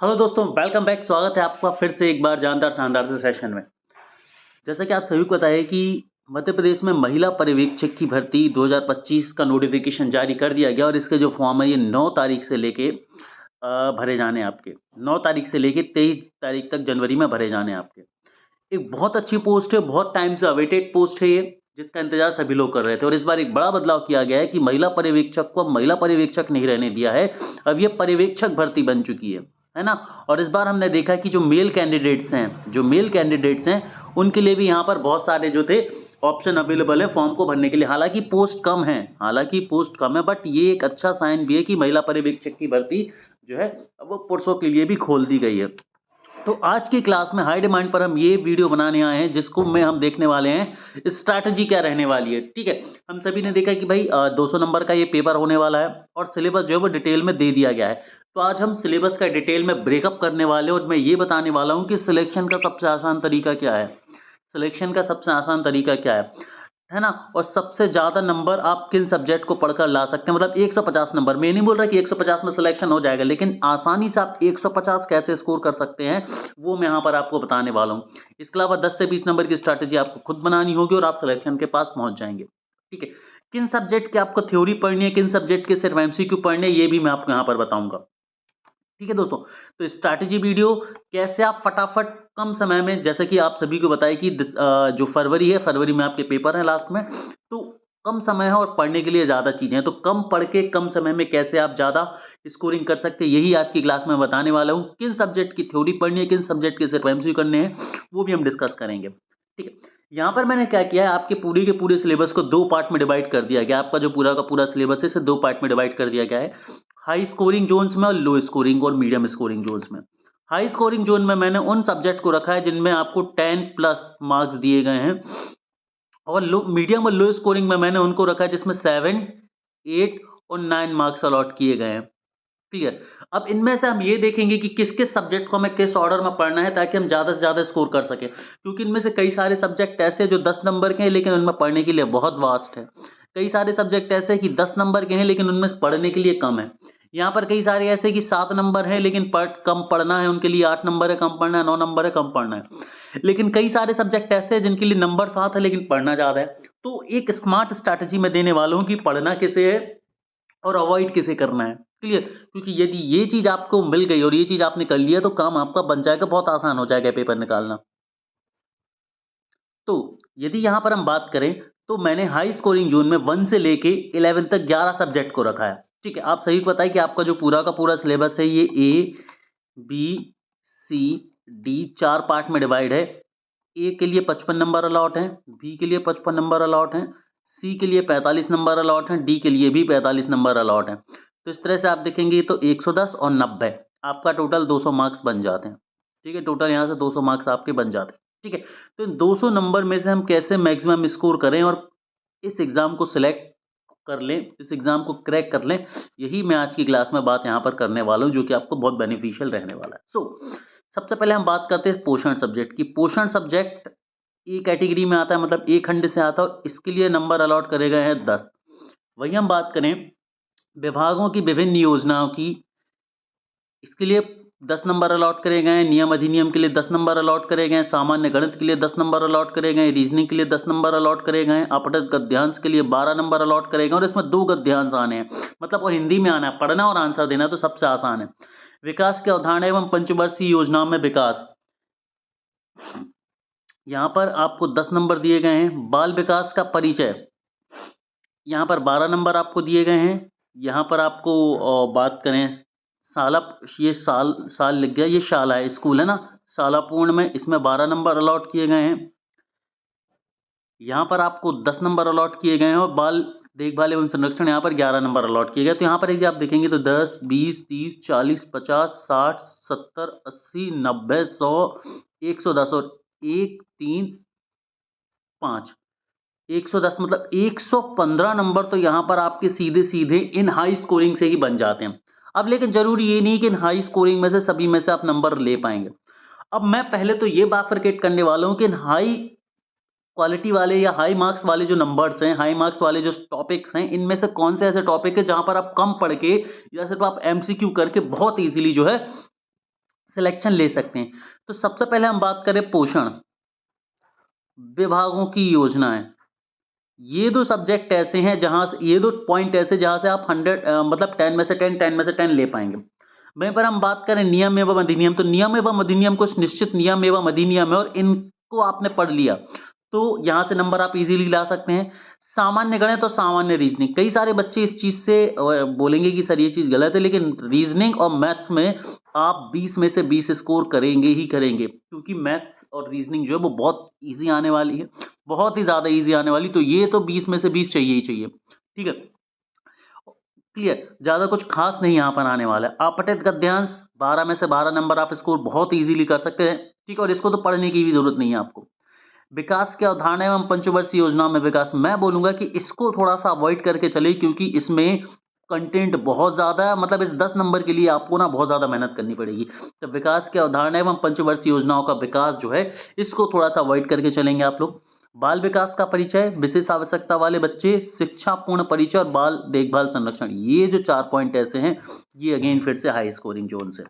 Hello दोस्तों, welcome back. स्वागत है आपका फिर से एक बार जानदार शानदार से सेशन में। जैसा कि आप सभी को पता है कि मध्य प्रदेश में महिला पर्यवेक्षक की भर्ती 2025 का नोटिफिकेशन जारी कर दिया गया और इसके जो फॉर्म है ये 9 तारीख से लेके भरे जाने हैं आपके। 9 तारीख से लेके 23 तारीख तक जनवरी में भरे जाने हैं आपके। एक बहुत अच्छी पोस्ट है, बहुत टाइम से अवेटेड पोस्ट है ये, जिसका इंतजार सभी लोग कर रहे थे। और इस बार एक बड़ा बदलाव किया गया है कि महिला पर्यवेक्षक को अब महिला पर्यवेक्षक नहीं रहने दिया है, अब ये पर्यवेक्षक भर्ती बन चुकी है ना। और इस बार हमने देखा कि जो मेल कैंडिडेट्स हैं उनके लिए भी यहाँ पर बहुत सारे जो थे ऑप्शन अवेलेबल है फॉर्म को भरने के लिए। हालांकि पोस्ट कम है, बट ये एक अच्छा साइन भी है कि महिला पर्यवेक्षक की भर्ती जो है अब वो पुरुषों के लिए भी खोल दी गई है। तो आज की क्लास में हाई डिमांड पर हम ये वीडियो बनाने आए हैं, जिसको में हम देखने वाले हैं स्ट्रैटेजी क्या रहने वाली है। ठीक है, हम सभी ने देखा कि भाई 200 नंबर का ये पेपर होने वाला है और सिलेबस जो है वो डिटेल में दे दिया गया है। तो आज हम सिलेबस का डिटेल में ब्रेकअप करने वाले हैं और मैं ये बताने वाला हूँ कि सिलेक्शन का सबसे आसान तरीका क्या है ना। और सबसे ज्यादा नंबर आप किन सब्जेक्ट को पढ़कर ला सकते हैं, मतलब 150 नंबर। मैं नहीं बोल रहा कि 150 में सिलेक्शन हो जाएगा, लेकिन आसानी से आप 150 कैसे स्कोर कर सकते हैं वो मैं यहाँ पर आपको बताने वाला हूँ। इसके अलावा 10 से 20 नंबर की स्ट्रैटेजी आपको खुद बनानी होगी और आप सिलेक्शन के पास पहुंच जाएंगे। ठीक है, किन सब्जेक्ट की आपको थ्योरी पढ़नी है, किन सब्जेक्ट के सिर्फ एमसीक्यू पढ़ने, ये भी मैं आपको यहाँ पर बताऊंगा। ठीक है दोस्तों, तो स्ट्रैटेजी वीडियो कैसे आप फटाफट कम समय में, जैसे कि आप सभी को बताया कि जो फरवरी में आपके पेपर हैं लास्ट में, तो कम समय है और पढ़ने के लिए ज़्यादा चीज़ें हैं। तो कम पढ़ के कम समय में कैसे आप ज़्यादा स्कोरिंग कर सकते हैं, यही आज की क्लास में बताने वाला हूँ। किन सब्जेक्ट की थ्योरी पढ़नी है, किन सब्जेक्ट के सिर्फ एमसीक्यू करने हैं, वो भी हम डिस्कस करेंगे। ठीक है, यहाँ पर मैंने क्या किया है, आपके पूरे के पूरे सिलेबस को 2 पार्ट में डिवाइड कर दिया गया। आपका जो पूरा का पूरा सिलेबस है इसे 2 पार्ट में डिवाइड कर दिया गया है, हाई स्कोरिंग जोन्स में और लो स्कोरिंग और मीडियम स्कोरिंग जोन्स में। हाई स्कोरिंग जोन में मैंने उन सब्जेक्ट को रखा है जिनमें आपको 10 प्लस मार्क्स दिए गए हैं, और लो मीडियम और लो स्कोरिंग में मैंने उनको रखा है जिसमें 7, 8 और 9 मार्क्स अलॉट किए गए हैं। क्लियर। अब इनमें से हम ये देखेंगे कि किस किस सब्जेक्ट को हमें किस ऑर्डर में पढ़ना है, ताकि हम ज़्यादा से ज़्यादा स्कोर कर सकें। क्योंकि इनमें से कई सारे सब्जेक्ट ऐसे हैं जो 10 नंबर के हैं, लेकिन उनमें पढ़ने के लिए बहुत वास्ट है। कई सारे सब्जेक्ट ऐसे हैं कि 10 नंबर के हैं, लेकिन उनमें पढ़ने के लिए कम है। यहाँ पर कई सारे ऐसे कि 7 नंबर है लेकिन कम पढ़ना है, उनके लिए 8 नंबर है कम पढ़ना है, 9 नंबर है कम पढ़ना है। लेकिन कई सारे सब्जेक्ट ऐसे हैं जिनके लिए नंबर 7 है लेकिन पढ़ना ज़्यादा है। तो एक स्मार्ट स्ट्रैटेजी में देने वाला हूँ कि पढ़ना किसे है और अवॉइड किसे करना है। क्लियर। क्योंकि यदि ये चीज आपको मिल गई और ये चीज आपने कर लिया तो काम आपका बन जाएगा, बहुत आसान हो जाएगा पेपर निकालना। तो यदि यहां पर हम बात करें तो मैंने हाई स्कोरिंग जोन में 1 से लेके 11 तक 11 सब्जेक्ट को रखा है। ठीक है, आप सही को पता है कि आपका जो पूरा का पूरा सिलेबस है ये A B C D 4 part में डिवाइड है। ए के लिए 55 नंबर अलॉट हैं, बी के लिए 55 नंबर अलॉट हैं, सी के लिए 45 नंबर अलॉट हैं, डी के लिए भी 45 नंबर अलॉट हैं। तो इस तरह से आप देखेंगे तो 110 और 90 आपका टोटल 200 मार्क्स बन जाते हैं। ठीक है, टोटल यहाँ से 200 मार्क्स आपके बन जाते हैं। ठीक है, तो इन 200 नंबर में से हम कैसे मैक्सिमम स्कोर करें और इस एग्जाम को सिलेक्ट कर लें, इस एग्जाम को क्रैक कर लें, यही मैं आज की क्लास में बात यहाँ पर करने वाला हूँ, जो कि आपको बहुत बेनिफिशियल रहने वाला है। सबसे पहले हम बात करते हैं पोषण सब्जेक्ट की। पोषण सब्जेक्ट ए कैटेगरी में आता है, मतलब ए खंड से आता है, और इसके लिए नंबर अलॉट करे गए हैं 10। वही हम बात करें विभागों की विभिन्न योजनाओं की, इसके लिए 10 नंबर अलॉट करे गए हैं। नियम अधिनियम के लिए 10 नंबर अलॉट करे गए हैं। सामान्य गणित के लिए 10 नंबर अलॉट करे गए हैं। रीजनिंग के लिए 10 नंबर अलॉट करे गए हैं। अपठित गद्यांश के लिए 12 नंबर अलॉट करे गए हैं, और इसमें 2 गद्यांश आने हैं, मतलब और हिंदी में आना है, पढ़ना और आंसर देना, तो सबसे आसान है। विकास के अवधारणा एवं पंचवर्षीय योजनाओं में विकास, यहाँ पर आपको 10 नंबर दिए गए हैं। बाल विकास का परिचय, यहाँ पर 12 नंबर आपको दिए गए हैं। यहाँ पर आपको बात करें शाला, ये साल लिख गया, ये शाला है, स्कूल है ना, शालापूर्ण में, इसमें 12 नंबर अलॉट किए गए हैं। यहाँ पर आपको 10 नंबर अलॉट किए गए हैं, और बाल देखभाल एवं संरक्षण यहाँ पर 11 नंबर अलॉट किए गए। तो यहाँ पर यदि आप देखेंगे तो 10, 20, 30, 40, 50, 60, 70, 80, 90, 100, 110 और 1, 3, 5, 110, मतलब 115 नंबर तो यहाँ पर आपके सीधे सीधे इन हाई स्कोरिंग से ही बन जाते हैं। अब लेकिन जरूरी ये नहीं कि इन हाई स्कोरिंग में से सभी में से आप नंबर ले पाएंगे। अब मैं पहले तो ये बाइफरकेट करने वाला हूं कि इन हाई क्वालिटी वाले या हाई मार्क्स वाले जो नंबर्स हैं, हाई मार्क्स वाले जो टॉपिक्स हैं, इनमें से कौन से ऐसे टॉपिक है जहां पर आप कम पढ़ के या सिर्फ आप एमसीक्यू करके बहुत इजीली जो है सिलेक्शन ले सकते हैं। तो सबसे पहले हम बात करें पोषण विभागों की योजनाएँ। ये 2 सब्जेक्ट ऐसे हैं जहाँ से ये 2 पॉइंट ऐसे जहाँ से आप 100 मतलब 10 में से 10, 10 में से 10 ले पाएँगे। वहीं पर हम बात करें नियम एवं अधिनियम, तो नियम एवं अधिनियम कुछ निश्चित नियम एवं अधिनियम है और इनको आपने पढ़ लिया, तो यहाँ से नंबर आप इज़िली ला सकते हैं। सामान्य गणित और सामान्य रीज़निंग, कई सारे बच्चे इस चीज़ से बोलेंगे कि सर ये चीज़ गलत है, लेकिन रीज़निंग और मैथ्स में आप 20 में से 20 स्कोर करेंगे ही करेंगे, क्योंकि मैथ्स और रीज़निंग जो है वो बहुत ईज़ी आने वाली है, बहुत ही ज़्यादा ईज़ी आने वाली, तो ये तो 20 में से 20 चाहिए ही चाहिए। ठीक है? क्लियर, ज़्यादा कुछ खास नहीं यहाँ पर आने वाला है। अपठित गद्यांश 12 में से 12 नंबर आप स्कोर बहुत ईज़िली कर सकते हैं, ठीक है? और इसको तो पढ़ने की भी ज़रूरत नहीं है आपको। विकास की अवधारणा एवं पंचवर्षीय योजनाओं में विकास, मैं बोलूँगा कि इसको थोड़ा-सा अवॉइड करके चलें, क्योंकि इसमें कंटेंट बहुत ज़्यादा है, मतलब इस 10 नंबर के लिए आपको ना बहुत ज़्यादा मेहनत करनी पड़ेगी। तो विकास की अवधारणा एवं पंचवर्षीय योजनाओं का विकास जो है, इसको थोड़ा-सा अवॉइड करके चलेंगे आप लोग। बाल विकास का परिचय, विशेष आवश्यकता वाले बच्चे, शिक्षा पूर्ण परिचय और बाल देखभाल संरक्षण, ये जो 4 पॉइंट ऐसे हैं, ये अगेन फिर से हाई स्कोरिंग ज़ोन्स हैं।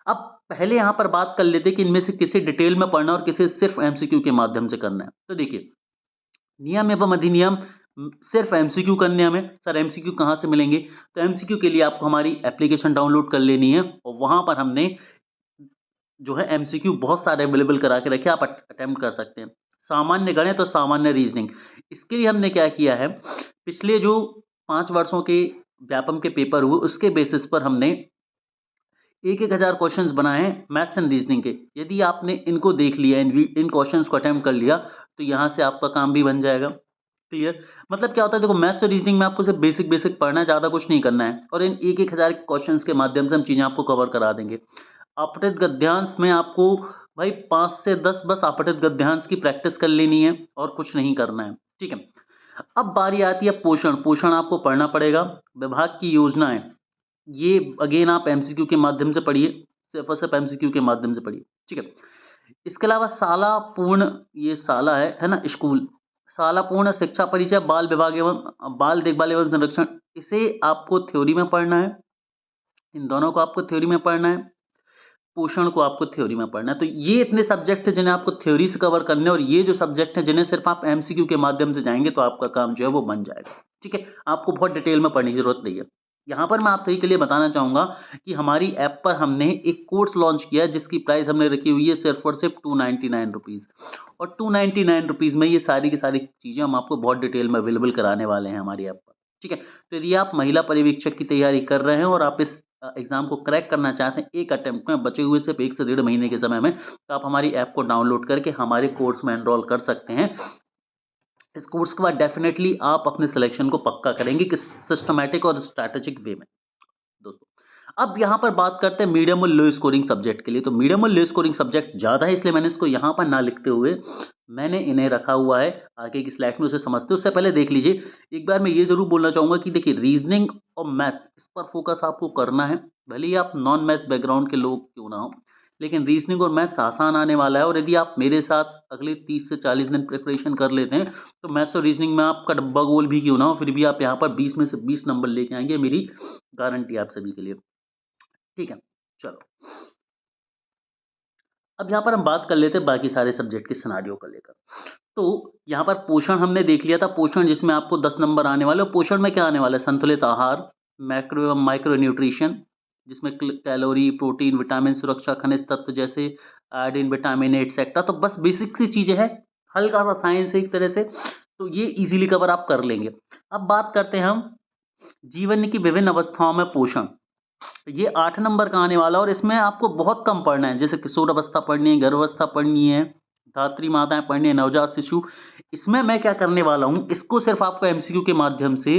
अब पहले यहाँ पर बात कर लेते हैं कि इनमें से किसे डिटेल में पढ़ना है और किसे सिर्फ एमसीक्यू के माध्यम से करना है। तो देखिए, नियम एवं अधिनियम सिर्फ एमसीक्यू करने हैं हमें। सर एमसीक्यू कहाँ से मिलेंगे? तो एमसीक्यू के लिए आपको हमारी एप्लीकेशन डाउनलोड कर लेनी है और वहाँ पर हमने जो है एमसीक्यू बहुत सारे अवेलेबल करा के रखे, आप अटेम्प्ट कर सकते हैं। सामान्य गणित और सामान्य रीजनिंग, इसके लिए हमने क्या किया है, पिछले जो 5 वर्षों के व्यापम के पेपर हुए उसके बेसिस पर हमने 1,000 क्वेश्चंस बनाए हैं मैथ्स एंड रीजनिंग के। यदि आपने इनको देख लिया, इन क्वेश्चंस को अटेम्प्ट कर लिया, तो यहाँ से आपका काम भी बन जाएगा। क्लियर? मतलब क्या होता है, देखो मैथ्स और रीजनिंग में आपको सिर्फ बेसिक बेसिक पढ़ना है, ज़्यादा कुछ नहीं करना है, और इन 1,000 क्वेश्चंस के माध्यम से हम चीज़ें आपको कवर करा देंगे। अपठित गद्यांश में आपको भाई 5 से 10 बस अपठित गद्यांश की प्रैक्टिस कर लेनी है और कुछ नहीं करना है। ठीक है? अब बारी आती है पोषण। पोषण आपको पढ़ना पड़ेगा। विभाग की योजनाएं, ये अगेन आप एमसीक्यू के माध्यम से पढ़िए, सिर्फ और सिर्फ एमसीक्यू के माध्यम से पढ़िए। ठीक है? इसके अलावा शाला पूर्ण, ये शाला है ना, स्कूल, शाला पूर्ण शिक्षा परिचय, बाल विभाग एवं बाल देखभाल एवं संरक्षण, इसे आपको थ्योरी में पढ़ना है। इन दोनों को आपको थ्योरी में पढ़ना है। पोषण को आपको थ्योरी में पढ़ना है। तो ये इतने सब्जेक्ट हैं जिन्हें आपको थ्योरी से कवर करने, और ये जो सब्जेक्ट हैं जिन्हें सिर्फ आप एमसीक्यू के माध्यम से जाएंगे तो आपका काम जो है वो बन जाएगा। ठीक है? आपको बहुत डिटेल में पढ़ने की जरूरत नहीं है। यहाँ पर मैं आप सभी के लिए बताना चाहूंगा कि हमारी ऐप पर हमने एक कोर्स लॉन्च किया है जिसकी प्राइस हमने रखी हुई है सिर्फ और सिर्फ 299 रुपीज़, और 299 रुपीज़ में ये सारी की सारी चीज़ें हम आपको बहुत डिटेल में अवेलेबल कराने वाले हैं हमारी ऐप पर। ठीक है? तो यदि आप महिला पर्यवेक्षक की तैयारी कर रहे हैं और आप इस एग्जाम को क्रैक करना चाहते हैं एक अटेम्प्ट में, बचे हुए सिर्फ 1 से 1.5 महीने के समय में, तो आप हमारी ऐप को डाउनलोड करके हमारे कोर्स में एनरोल कर सकते हैं। इस कोर्स के बाद डेफिनेटली आप अपने सिलेक्शन को पक्का करेंगे किस सिस्टमैटिक और स्ट्रैटेजिक वे में। दोस्तों, अब यहाँ पर बात करते हैं मीडियम और लो स्कोरिंग सब्जेक्ट के लिए। तो मीडियम और लो स्कोरिंग सब्जेक्ट ज़्यादा है, इसलिए मैंने इसको यहाँ पर ना लिखते हुए मैंने इन्हें रखा हुआ है आगे की स्लाइड में, उसे समझते हैं। उससे पहले देख लीजिए, एक बार मैं ये जरूर बोलना चाहूँगा कि देखिए, रीजनिंग और मैथ्स, इस पर फोकस आपको करना है। भले ही आप नॉन मैथ्स बैकग्राउंड के लोग क्यों ना हो, लेकिन रीजनिंग और मैथ्स आसान आने वाला है, और यदि आप मेरे साथ अगले 30 से 40 दिन प्रिपरेशन कर लेते हैं, तो मैथ्स और रीजनिंग में आपका डब्बा गोल भी क्यों ना हो, फिर भी आप यहाँ पर 20 में से 20 नंबर लेके आएंगे, मेरी गारंटी आप सभी के लिए। ठीक है? चलो, अब यहाँ पर हम बात कर लेते हैं बाकी सारे सब्जेक्ट के सिनारियो को लेकर। तो यहाँ पर पोषण हमने देख लिया था, पोषण जिसमें आपको 10 नंबर आने वाले, और पोषण में क्या आने वाला है, संतुलित आहार, मैक्रो एवं माइक्रो न्यूट्रिशन, जिसमें कैलोरी, प्रोटीन, विटामिन, सुरक्षा, खनिज तत्व जैसे आयोडीन, विटामिन ए एक्सेट्रा। तो बस बेसिक सी चीजें हैं, हल्का सा साइंस है एक तरह से, तो ये इजीली कवर आप कर लेंगे। अब बात करते हैं हम जीवन की विभिन्न अवस्थाओं में पोषण। ये 8 नंबर का आने वाला, और इसमें आपको बहुत कम पढ़ना है, जैसे किशोर अवस्था पढ़नी है, गर्भावस्था पढ़नी है, धात्री माताएं पढ़नी है, नवजात शिशु। इसमें मैं क्या करने वाला हूँ, इसको सिर्फ आपको एमसीक्यू के माध्यम से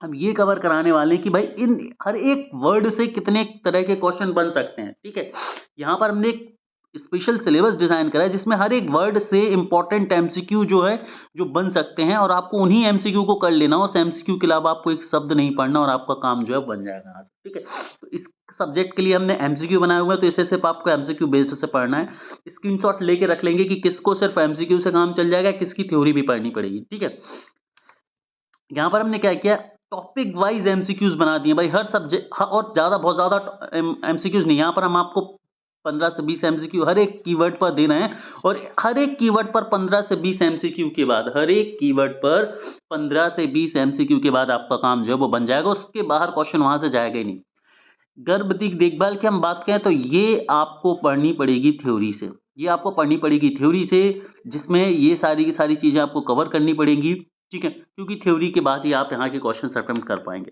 हम ये कवर कराने वाले हैं कि भाई इन हर एक वर्ड से कितने तरह के क्वेश्चन बन सकते हैं। ठीक है? यहाँ पर हमने एक स्पेशल सिलेबस डिजाइन करा है जिसमें हर एक वर्ड से इंपॉर्टेंट एमसीक्यू जो है जो बन सकते हैं, और आपको उन्हीं एमसीक्यू को कर लेना, उस एमसीक्यू के अलावा आपको एक शब्द नहीं पढ़ना, और आपका काम जो है बन जाएगा। ठीक है? तो इस सब्जेक्ट के लिए हमने एमसीक्यू बनाया हुआ है, तो इसे सिर्फ आपको एमसीक्यू बेस्ड से पढ़ना है। स्क्रीनशॉट लेके रख लेंगे कि किसको सिर्फ एमसीक्यू से काम चल जाएगा, किसकी थ्योरी भी पढ़नी पड़ेगी। ठीक है? यहाँ पर हमने क्या किया, टॉपिक वाइज एमसीक्यूज बना दिए भाई, हर सब्जेक्ट, और ज्यादा बहुत ज्यादा एमसीक्यूज नहीं, यहाँ पर हम आपको 15 से 20 एमसीक्यू हर एक कीवर्ड पर देना है, और हर एक कीवर्ड पर 15 से 20 एमसीक्यू के बाद, हर एक कीवर्ड पर 15 से 20 एमसीक्यू के बाद आपका काम जो है वो बन जाएगा, उसके बाहर क्वेश्चन वहां से जाएगा ही नहीं। गर्भवती देखभाल की हम बात करें तो ये आपको पढ़नी पड़ेगी थ्योरी से, ये आपको पढ़नी पड़ेगी थ्योरी से, जिसमें ये सारी की सारी चीजें आपको कवर करनी पड़ेंगी, ठीक है, क्योंकि थ्योरी के बाद ही आप यहाँ के क्वेश्चन अटेम्प्ट कर पाएंगे।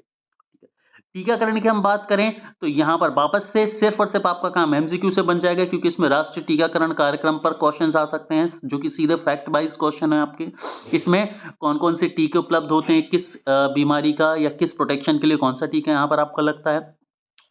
टीकाकरण की हम बात करें तो यहाँ पर वापस से सिर्फ और सिर्फ आपका काम एमसीक्यू से बन जाएगा, क्योंकि इसमें राष्ट्रीय टीकाकरण कार्यक्रम पर क्वेश्चंस आ सकते हैं, जो कि सीधे फैक्ट वाइज क्वेश्चन है आपके। इसमें कौन कौन से टीके उपलब्ध होते हैं, किस बीमारी का या किस प्रोटेक्शन के लिए कौन सा टीका यहाँ पर आपको लगता है,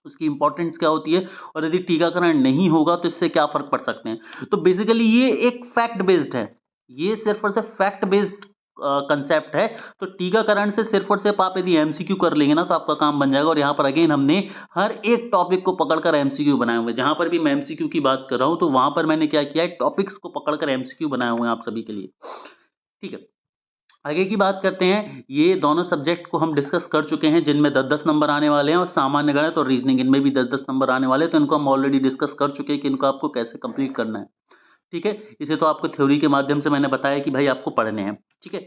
उसकी इंपॉर्टेंस क्या होती है, और यदि टीकाकरण नहीं होगा तो इससे क्या फर्क पड़ सकते हैं। तो बेसिकली ये एक फैक्ट बेस्ड है, ये सिर्फ और सिर्फ फैक्ट बेस्ड कंसेप्ट है। तो टीकाकरण से सिर्फ और सिर्फ आप यदि एमसीक्यू कर लेंगे ना तो आपका काम बन जाएगा। और यहाँ पर अगेन हमने हर एक टॉपिक को पकड़कर एमसीक्यू बनाए हुए हैं। जहां पर भी मैं एमसीक्यू की बात कर रहा हूं तो वहां पर मैंने क्या किया है, टॉपिक्स को पकड़कर एमसीक्यू बनाए हुए हैं आप सभी के लिए, ठीक है। आगे की बात करते हैं, ये दोनों सब्जेक्ट को हम डिस्कस कर चुके हैं, जिनमें 10-10 नंबर आने वाले हैं, और सामान्य गणित और रीजनिंग इनमें भी 10-10 नंबर आने वाले हैं। तो इनको हम ऑलरेडी डिस्कस कर चुके हैं कि इनको आपको कैसे कंप्लीट करना है, ठीक है। इसे तो आपको थ्योरी के माध्यम से मैंने बताया कि भाई आपको पढ़ने हैं, ठीक है।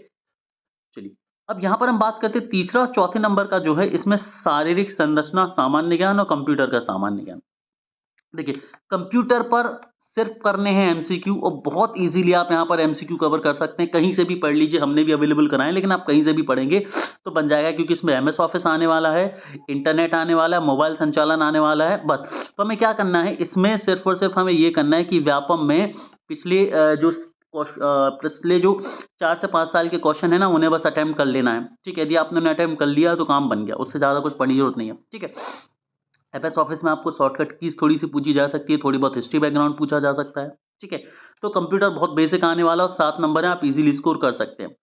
चलिए अब यहाँ पर हम बात करते हैं तीसरा और चौथे नंबर का, जो है इसमें शारीरिक संरचना, सामान्य ज्ञान और कंप्यूटर का सामान्य ज्ञान। देखिए कंप्यूटर पर सिर्फ करने हैं एमसीक्यू, और बहुत इजीली आप यहाँ पर एमसीक्यू कवर कर सकते हैं, कहीं से भी पढ़ लीजिए, हमने भी अवेलेबल कराए, लेकिन आप कहीं से भी पढ़ेंगे तो बन जाएगा, क्योंकि इसमें एमएस ऑफिस आने वाला है, इंटरनेट आने वाला है, मोबाइल संचालन आने वाला है, बस। तो हमें क्या करना है इसमें, सिर्फ और सिर्फ हमें ये करना है कि व्यापम में पिछले जो 4 से 5 साल के क्वेश्चन है ना, उन्हें बस अटेम्प्ट कर लेना है, ठीक है। यदि आपने अटेम्प्ट कर लिया तो काम बन गया, उससे ज़्यादा कुछ पढ़ने की जरूरत नहीं है, ठीक है। एमएस ऑफिस में आपको शॉर्टकट कीज थोड़ी सी पूछी जा सकती है, थोड़ी बहुत हिस्ट्री बैकग्राउंड पूछा जा सकता है, ठीक है। तो कंप्यूटर बहुत बेसिक आने वाला, और 7 नंबर है, आप इजीली स्कोर कर सकते हैं।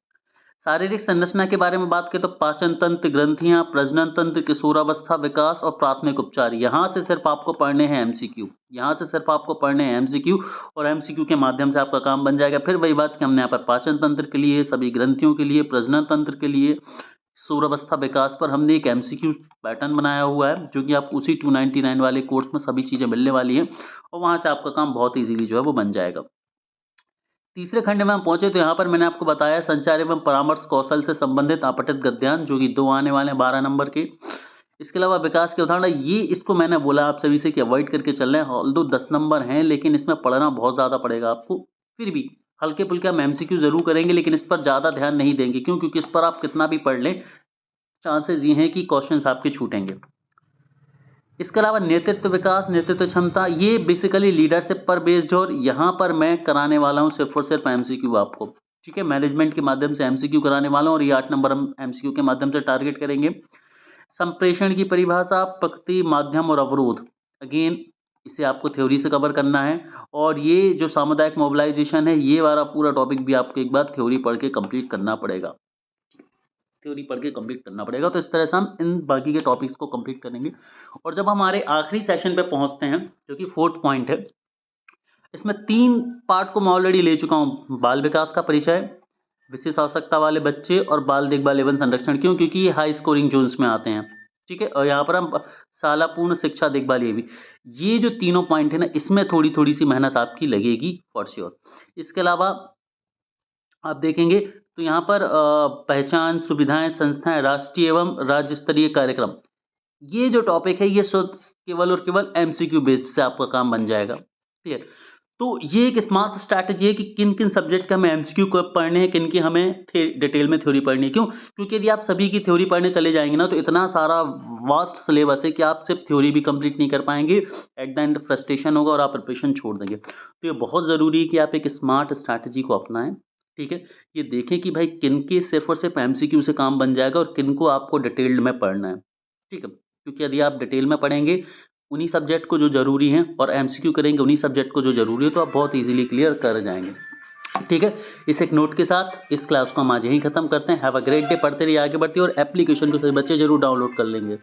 शारीरिक संरचना के बारे में बात करें तो पाचन तंत्र, ग्रंथियां, प्रजनन तंत्र, किशोरावस्था विकास और प्राथमिक उपचार, यहाँ से सिर्फ आपको पढ़ने हैं एमसीक्यू, यहाँ से सिर्फ आपको पढ़ने हैं एमसीक्यू, और एमसीक्यू के माध्यम से आपका काम बन जाएगा। फिर वही बात कि हमने यहाँ पर पाचन तंत्र के लिए, सभी ग्रंथियों के लिए, प्रजनन तंत्र के लिए, किशोरावस्था विकास पर हमने एक एमसीक्यू पैटर्न बनाया हुआ है, जो कि आप उसी 299 वाले कोर्स में सभी चीज़ें मिलने वाली हैं, और वहाँ से आपका काम बहुत ईजीली जो है वो बन जाएगा। तीसरे खंड में हम पहुंचे तो यहाँ पर मैंने आपको बताया संचार एवं परामर्श कौशल से संबंधित अपठित गद्यांश, जो कि 2 आने वाले हैं 12 नंबर के। इसके अलावा विकास के उदाहरण, ये इसको मैंने बोला आप सभी से कि अवॉइड करके चल रहे हैं, ऑल्दो 10 नंबर हैं, लेकिन इसमें पढ़ना बहुत ज़्यादा पड़ेगा आपको। फिर भी हल्के फुल्के हम एमसीक्यू जरूर करेंगे, लेकिन इस पर ज़्यादा ध्यान नहीं देंगे, क्यों? क्योंकि इस पर आप कितना भी पढ़ लें, चांसेस ये हैं कि क्वेश्चंस आपके छूटेंगे। इसके अलावा नेतृत्व विकास, नेतृत्व क्षमता, ये बेसिकली लीडरशिप पर बेस्ड, और यहाँ पर मैं कराने वाला हूँ सिर्फ और सिर्फ एमसीक्यू आपको, ठीक है। मैनेजमेंट के माध्यम से एमसीक्यू कराने वाला हूँ, और ये 8 नंबर हम एमसीक्यू के माध्यम से टारगेट करेंगे। संप्रेषण की परिभाषा, प्रकृति, माध्यम और अवरोध, अगेन इसे आपको थ्योरी से कवर करना है। और ये जो सामुदायिक मोबिलाइजेशन है, ये वाला पूरा टॉपिक भी आपको एक बार थ्योरी पढ़ के कंप्लीट करना पड़ेगा, थ्योरी पढ़ के कंप्लीट करना पड़ेगा। तो इस तरह से हम इन बाकी के टॉपिक्स को कंप्लीट करेंगे। और जब हमारे आखिरी सेशन पे पहुंचते हैं, जो कि 4th पॉइंट है, इसमें 3 पार्ट को मैं ऑलरेडी ले चुका हूं। बाल विकास का परिचय, विशेष आवश्यकता वाले बच्चे, और बाल देखभाल एवं संरक्षण। क्यों? क्योंकि ये हाई स्कोरिंग जोन्स में आते हैं, ठीक है। और यहाँ पर हम शालापूर्ण शिक्षा देखभाल, ये भी, ये जो तीनों पॉइंट है ना, इसमें थोड़ी थोड़ी सी मेहनत आपकी लगेगी फॉर श्योर। इसके अलावा आप देखेंगे तो यहाँ पर पहचान, सुविधाएं, संस्थाएं, राष्ट्रीय एवं राज्य स्तरीय कार्यक्रम, ये जो टॉपिक है ये केवल और केवल एमसीक्यू बेस्ड से आपका काम बन जाएगा, ठीक है। तो ये एक स्मार्ट स्ट्रैटेजी है कि किन किन सब्जेक्ट का हमें एमसीक्यू पढ़ने हैं, किन की हमें डिटेल में थ्योरी पढ़नी है। क्यों? क्योंकि यदि आप सभी की थ्योरी पढ़ने चले जाएंगे ना, तो इतना सारा वास्ट सिलेबस है कि आप सिर्फ थ्योरी भी कंप्लीट नहीं कर पाएंगे, एट द एंड फ्रस्ट्रेशन होगा और आप प्रिपरेशन छोड़ देंगे। तो ये बहुत ज़रूरी है कि आप एक स्मार्ट स्ट्रैटेजी को अपनाएं, ठीक है। ये देखें कि भाई किन के सिर्फ और सिर्फ एमसीक्यू से काम बन जाएगा और किन को आपको डिटेल्ड में पढ़ना है, ठीक है। क्योंकि यदि आप डिटेल में पढ़ेंगे उन्हीं सब्जेक्ट को जो जरूरी हैं, और एमसीक्यू करेंगे उन्हीं सब्जेक्ट को जो जरूरी है, तो आप बहुत इजीली क्लियर कर जाएंगे, ठीक है। इस एक नोट के साथ इस क्लास को हम आज यहीं खत्म करते हैं। Have a great day. पढ़ते रहिए, आगे बढ़ते, और एप्लीकेशन को सभी बच्चे जरूर डाउनलोड कर लेंगे।